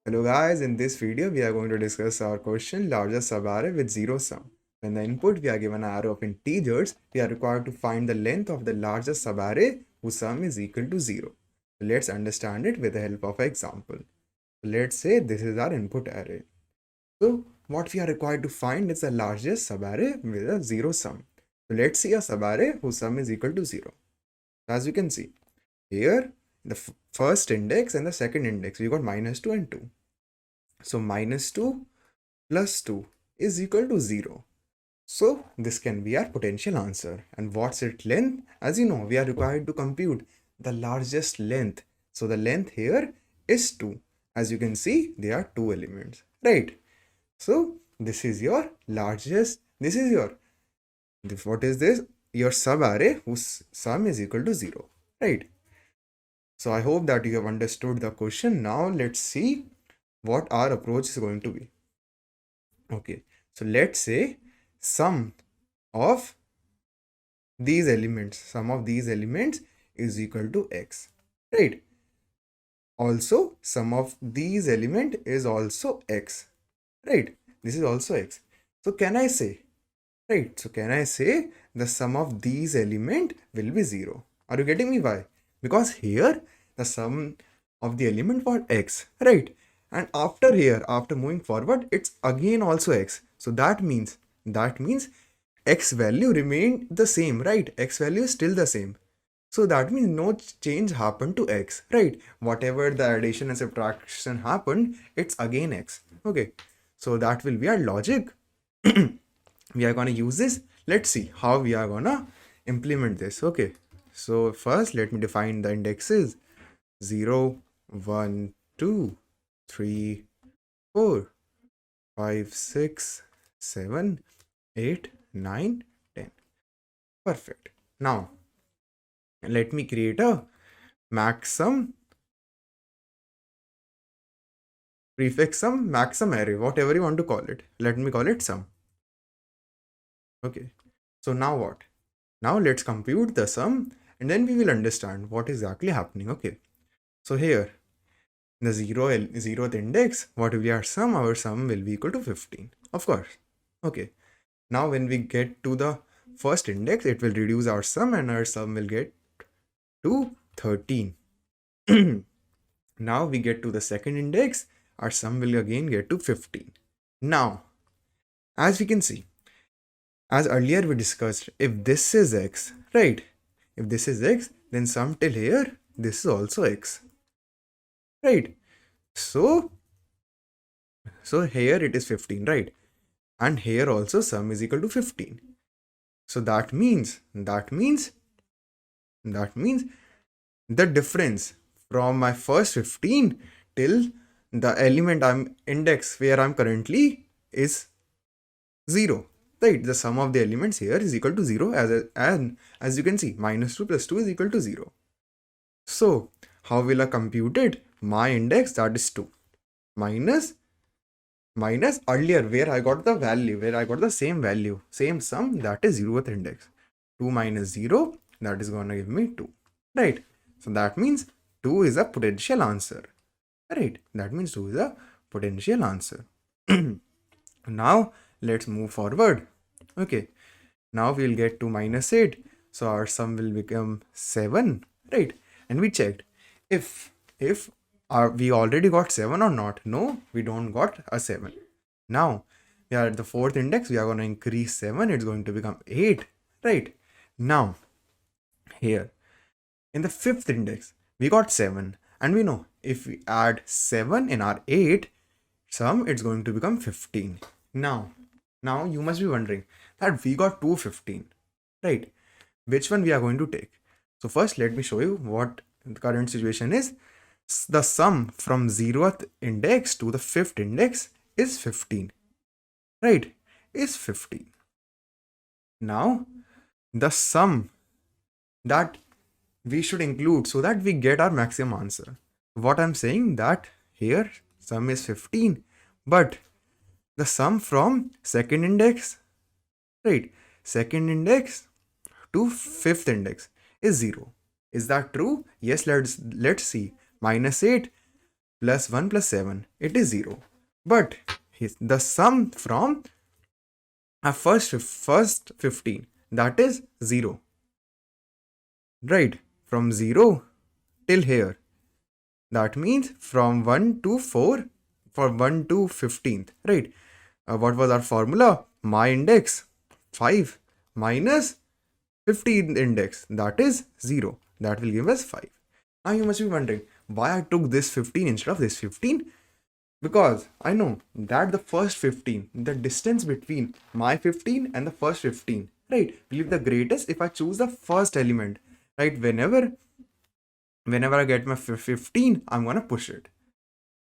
Hello guys, in this video we are going to discuss our question largest subarray with zero sum. When the input we are given an array of integers, we are required to find the length of the largest subarray whose sum is equal to 0. So let's understand it with the help of an example. Let's say this is our input array. So what we are required to find is the largest subarray with a zero sum. So let's see a subarray whose sum is equal to 0. As you can see, here the first index and the second index we got -2 and 2. So -2 plus 2 is equal to 0. So this can be our potential answer. And what's its length? As you know, we are required to compute the largest length. So the length here is 2. As you can see, there are two elements, right? So this is your largest, what is this? Your subarray whose sum is equal to 0, right? So I hope that you have understood the question. Now let's see what our approach is going to be. Okay, so let's say sum of sum of these elements is equal to x, right? Also, sum of these element is also x, right? This is also x. So can I say, right? So can I say the sum of these element will be 0? Are you getting me? Why? Because here the sum of the element was x, right? And after moving forward, it's again also x. So that means x value remained the same, right? X value is still the same. So that means no change happened to x, right? Whatever the addition and subtraction happened, it's again x. Okay, so that will be our logic. We are gonna use this. Let's see how we are gonna implement this. Okay, so first let me define the indexes 0, 1, 2, 3, 4, 5, 6, 7, 8, 9, 10. Perfect. Now, let me create a maxsum, prefix sum, maxsum array, whatever you want to call it. Let me call it sum. Okay. So now what? Now let's compute the sum and then we will understand what is exactly happening. Okay. So here, the 0th index, what will be our sum? Our sum will be equal to 15, of course. Okay. Now when we get to the first index, it will reduce our sum and our sum will get to 13. Now we get to the second index, our sum will again get to 15. Now, as we can see, as earlier we discussed, if this is x, right? If this is x, then sum till here, this is also x, right? So here it is 15, right? And here also sum is equal to 15. So that means the difference from my first 15 till the element index where I'm currently is 0, right? The sum of the elements here is equal to 0 as you can see, -2 plus 2 is equal to 0. So how will I compute it? My index, that is 2, minus earlier where I got the same value, same sum, that is 0th index. 2 minus 0, that is gonna give me 2, right? So that means 2 is a potential answer, right? That means 2 is a potential answer. Now let's move forward. Okay, now we'll get to -8, so our sum will become 7, right? And we checked if we already got 7 or not. No, we don't got a 7. Now we are at the fourth index, we are going to increase 7, it's going to become 8, right? Now here in the fifth index we got 7, and we know if we add 7 in our 8 sum, it's going to become 15. Now you must be wondering that we got 215, right? Which one we are going to take? So first let me show you what the current situation is. The sum from 0th index to the 5th index is 15, right? Is 15. Now the sum that we should include so that we get our maximum answer. What I'm saying, that here sum is 15, but the sum from second index, right? Second index to 5th index is 0. Is that true? Yes, let's see. -8 plus 1 plus 7, it is 0. But the sum from our first 15, that is 0. Right? From 0 till here. That means from 1 to 4, from 1 to 15th. Right? What was our formula? My index 5 minus 15th index, that is 0. That will give us 5. Now you must be wondering why I took this 15 instead of this 15. Because I know that the first 15, the distance between my 15 and the first 15, right, will be the greatest if I choose the first element. Right? Whenever I get my 15, I'm gonna push it.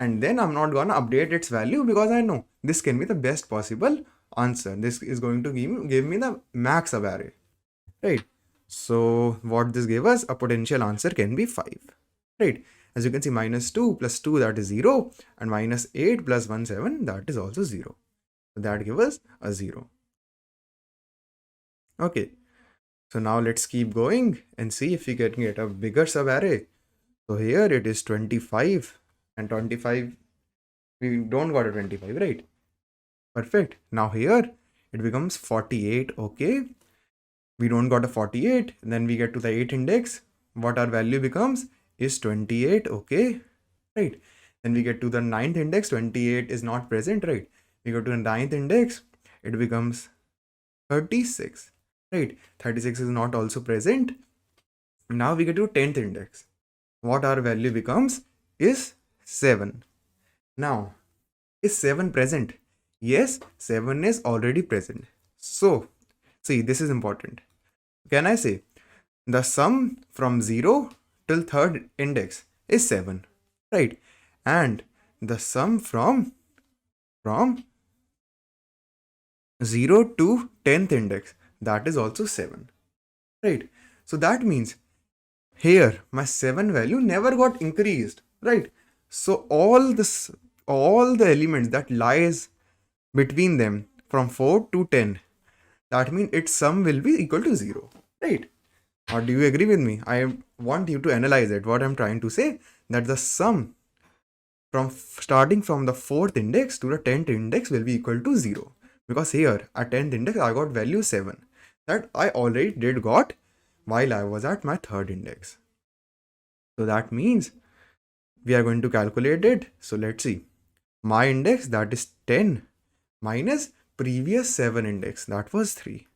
And then I'm not gonna update its value because I know this can be the best possible answer. This is going to give me the max subarray. Right? So what this gave us, a potential answer can be 5. Right? As you can see, minus 2 plus 2, that is 0, and minus 8 plus 1, 7, that is also 0. So that gives us a 0. Okay. So now let's keep going and see if we can get a bigger subarray. So here it is 25, and 25, we don't got a 25, right? Perfect. Now here it becomes 48. Okay. We don't got a 48. Then we get to the 8 index. What our value becomes is 28. Okay. Right. Then we get to the 9th index. 28 is not present. Right. We go to the 9th index. It becomes 36. Right. 36 is not also present. Now we get to 10th index. What our value becomes is 7. Now, is 7 present? Yes, 7 is already present. So, see, this is important. Can I say the sum from 0 till 3rd index is 7, right? And the sum from 0 to 10th index, that is also 7, right? So that means here my 7 value never got increased, right? So all the elements that lies between them from 4 to 10, that means its sum will be equal to 0, right? Or do you agree with me? I want you to analyze it. What I'm trying to say, that the sum from starting from the 4th index to the 10th index will be equal to 0. Because here at 10th index I got value 7, that I already did got while I was at my 3rd index. So that means we are going to calculate it. So let's see. My index, that is 10, minus previous 7 index, that was 3.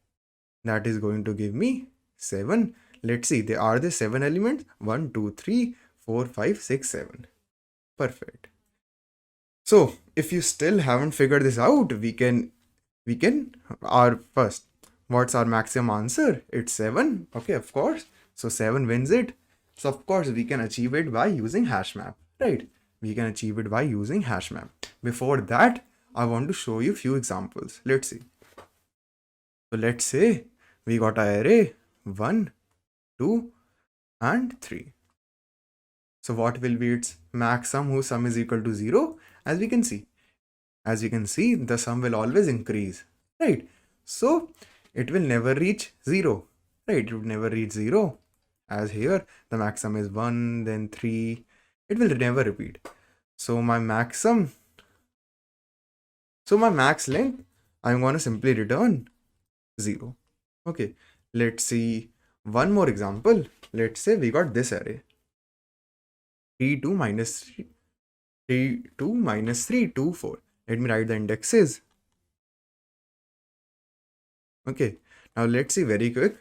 That is going to give me 7. Let's see, there are the 7 elements. 1, 2, 3, 4, 5, 6, 7. Perfect. So if you still haven't figured this out, we can our first, what's our maximum answer? It's 7. Okay, of course. So 7 wins it. So of course we can achieve it by using HashMap, right? We can achieve it by using HashMap. Before that, I want to show you a few examples. Let's see. So let's say we got an array 1, 2, and 3. So what will be its max sum whose sum is equal to 0? As you can see, the sum will always increase, right? So it will never reach 0, right? It would never reach 0. As here, the max sum is 1, then 3. It will never repeat. So my max length, I'm going to simply return 0. Okay, let's see one more example. Let's say we got this array. 3, 2, minus 3, 3, 2, minus 3, 2, 4. Let me write the indexes. Okay, now let's see very quick.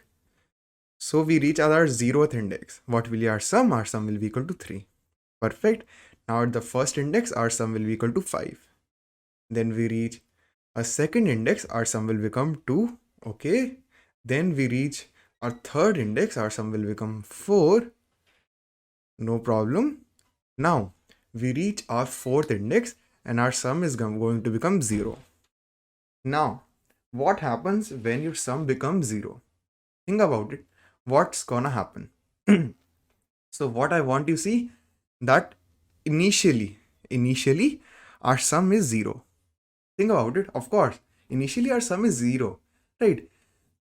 So we reach our 0th index. What will be our sum? Our sum will be equal to 3. Perfect. Now at the first index, our sum will be equal to 5. Then we reach a second index, our sum will become 2. Okay. Then we reach our third index, our sum will become 4. No problem. Now we reach our fourth index and our sum is going to become 0. Now, what happens when your sum becomes 0? Think about it. What's gonna happen? So what I want you to see, that initially our sum is 0. Think about it. Of course, initially our sum is 0, right?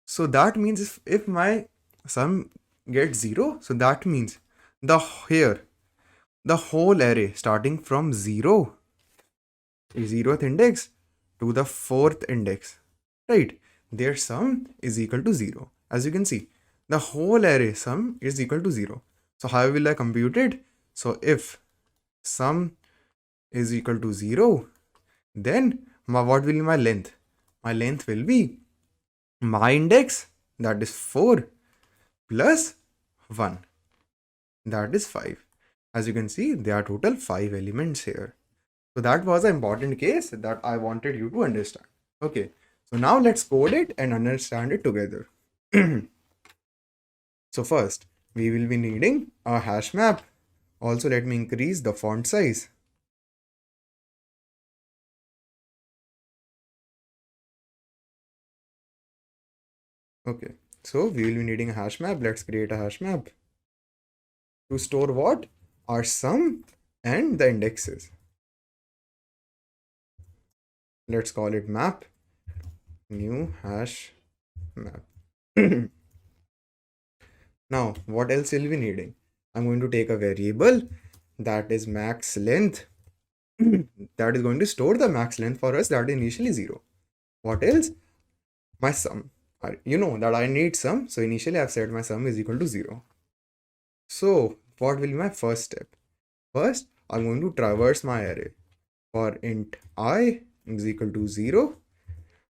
So that means if my sum gets 0, so that means the here the whole array starting from 0th index to the 4th index, right? Their sum is equal to 0. As you can see, the whole array sum is equal to 0. So how will I compute it? So if sum is equal to 0, then what will be my length? My length will be my index, that is 4, plus 1, that is 5. As you can see, there are total 5 elements here. So that was an important case that I wanted you to understand. Okay, so now let's code it and understand it together. So first, we will be needing a hash map. Also, let me increase the font size. Okay, so we will be needing a hash map. Let's create a hash map to store what? Our sum and the indexes. Let's call it map, new hash map. Now, what else will be needing? I'm going to take a variable that is max length that is going to store the max length for us, that is initially 0. What else? My sum. You know that I need sum, so initially I've said my sum is equal to 0. So what will be my first step? First, I'm going to traverse my array. For int I is equal to 0,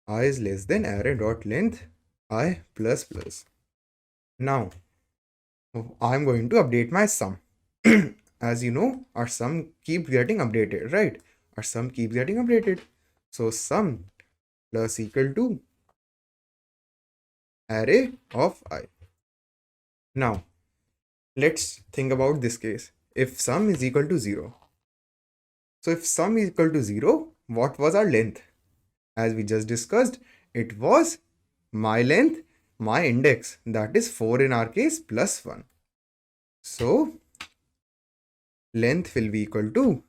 I is less than array dot length I plus plus. Now I'm going to update my sum. As you know, our sum keeps getting updated, right? Our sum keeps getting updated. So sum plus equal to array of I. Now let's think about this case. If sum is equal to 0. So if sum is equal to 0, what was our length? As we just discussed, it was my length, my index, that is 4 in our case, plus 1. So length will be equal to,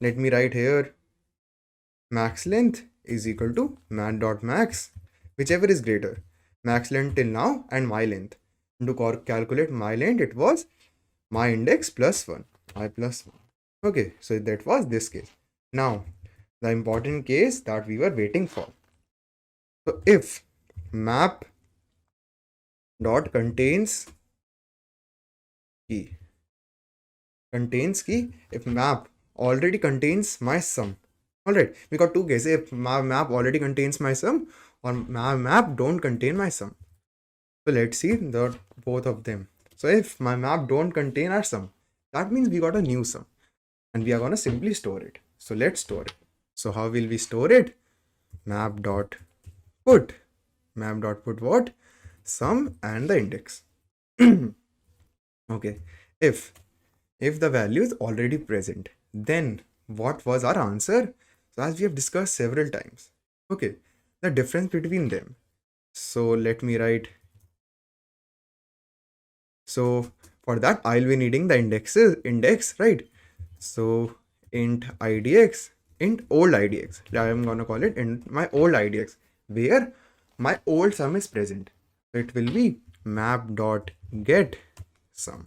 let me write here, max length is equal to mat.max, whichever is greater, max length till now and my length. To calculate my length, it was my index plus 1, I plus 1. Okay, so that was this case. Now the important case that we were waiting for. So if map dot contains key, if map already contains my sum. All right, we got two cases: if my map already contains my sum or my map don't contain my sum. So let's see the both of them. So if my map don't contain our sum, that means we got a new sum and we are gonna simply store it. So let's store it. So how will we store it? Map dot put what? Sum and the index. Okay, if the value is already present, then what was our answer? So as we have discussed several times, okay, the difference between them. So let me write. So for that, I'll be needing the index, right? So int idx, int old idx. I am gonna call it int my old idx, where my old sum is present. So it will be map dot get sum.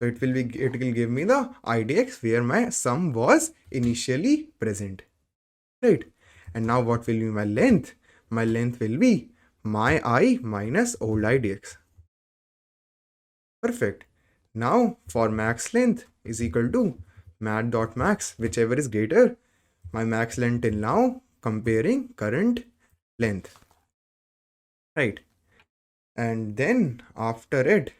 So it will give me the idx where my sum was initially present, right? And now what will be my length? My length will be my I minus old idx. Perfect. Now for max length is equal to mat.max, whichever is greater, my max length till now comparing current length, right? And then after it,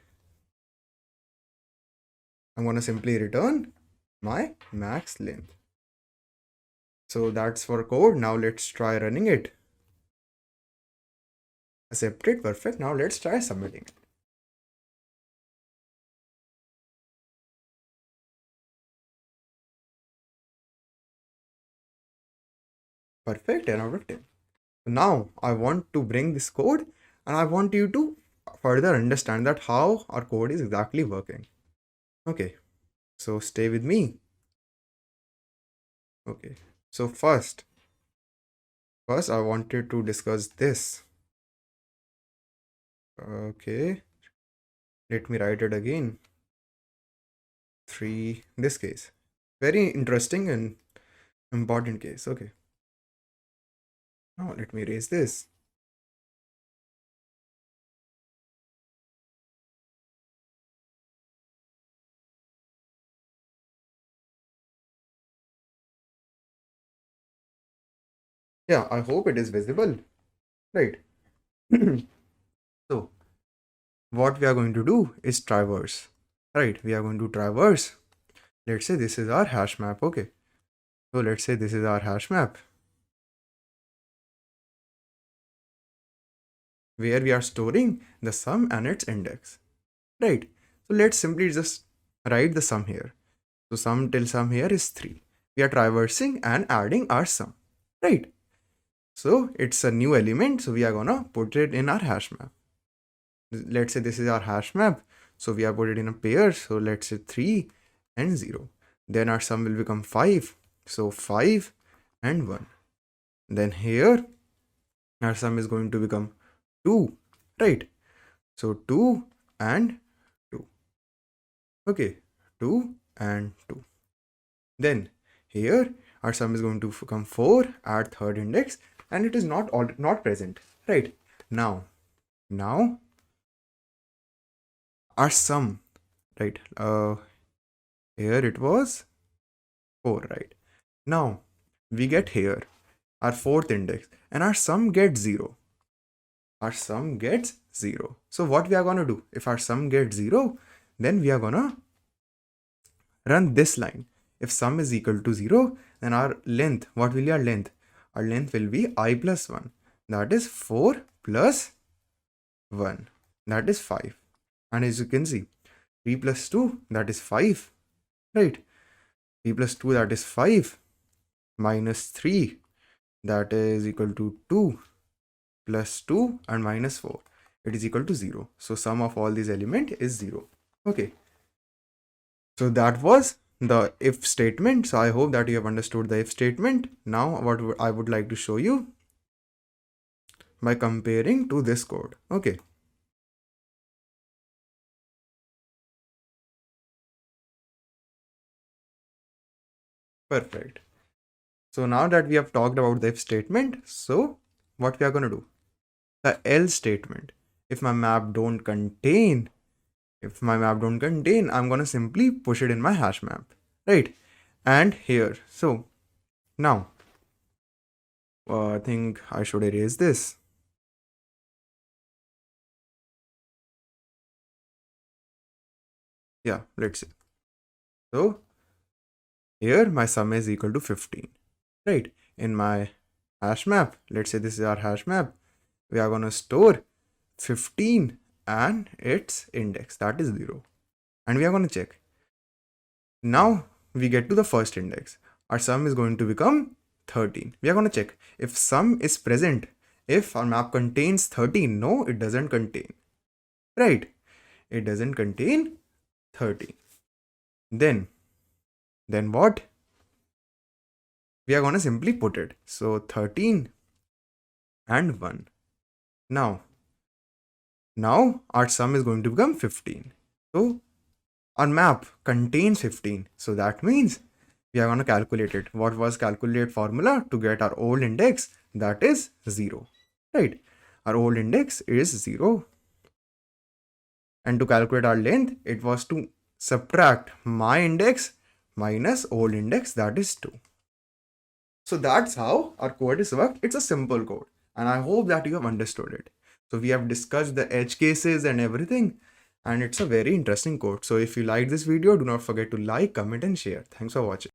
I'm going to simply return my max length. So that's for code. Now let's try running it. Accept it. Perfect. Now let's try submitting it. Perfect. 10 out of 10. Now I want to bring this code and I want you to further understand that how our code is exactly working. Okay. So stay with me. Okay. So first I wanted to discuss this. Okay. Let me write it again. 3, this case. Very interesting and important case. Okay. Now let me erase this. Yeah, I hope it is visible. Right. So what we are going to do is traverse. Right. We are going to traverse. Let's say this is our hash map. Okay. So let's say this is our hash map where we are storing the sum and its index. Right. So let's simply just write the sum here. So sum till sum here is 3. We are traversing and adding our sum. Right. So it's a new element. So we are gonna put it in our hash map. Let's say this is our hash map. So we are put it in a pair. So let's say 3 and 0. Then our sum will become 5. So 5 and 1. Then here our sum is going to become 2. Right. So 2 and 2. Okay. 2 and 2. Then here our sum is going to become 4 at third index, and it is not present. Right. Now our sum, right, here it was 4, right? Now we get here our fourth index and our sum gets 0. Our sum gets 0. So what we are gonna do, if our sum gets 0, then we are gonna run this line. If sum is equal to 0, then our length, what will be our length? Our length will be I plus 1. That is 4 plus 1. That is 5. And as you can see, 3 plus 2, that is 5. Right? 3 plus 2, that is 5. Minus 3, that is equal to 2. Plus 2 and minus 4. It is equal to 0. So sum of all these elements is 0. Okay. So that was the if statement. So I hope that you have understood the if statement. Now what I would like to show you by comparing to this code. Okay. Perfect. So now that we have talked about the if statement, so what we are going to do? The else statement. If my map don't contain, I'm going to simply push it in my hash map. Right? And here. So now, I think I should erase this. Yeah, let's see. So here my sum is equal to 15. Right? In my hash map, let's say this is our hash map. We are going to store 15 and its index, that is 0. And we are going to check. Now we get to the first index. Our sum is going to become 13. We are going to check if sum is present. If our map contains 13, no, it doesn't contain. Right? It doesn't contain 13. Then what? We are going to simply put it. So 13 and 1. Now our sum is going to become 15. So our map contains 15. So that means we are going to calculate it. What was calculate formula to get our old index? That is 0. Right? Our old index is 0. And to calculate our length, it was to subtract my index minus old index, that is 2. So that's how our code is worked. It's a simple code. And I hope that you have understood it. So we have discussed the edge cases and everything. And it's a very interesting code. So if you like this video, do not forget to like, comment and share. Thanks for watching.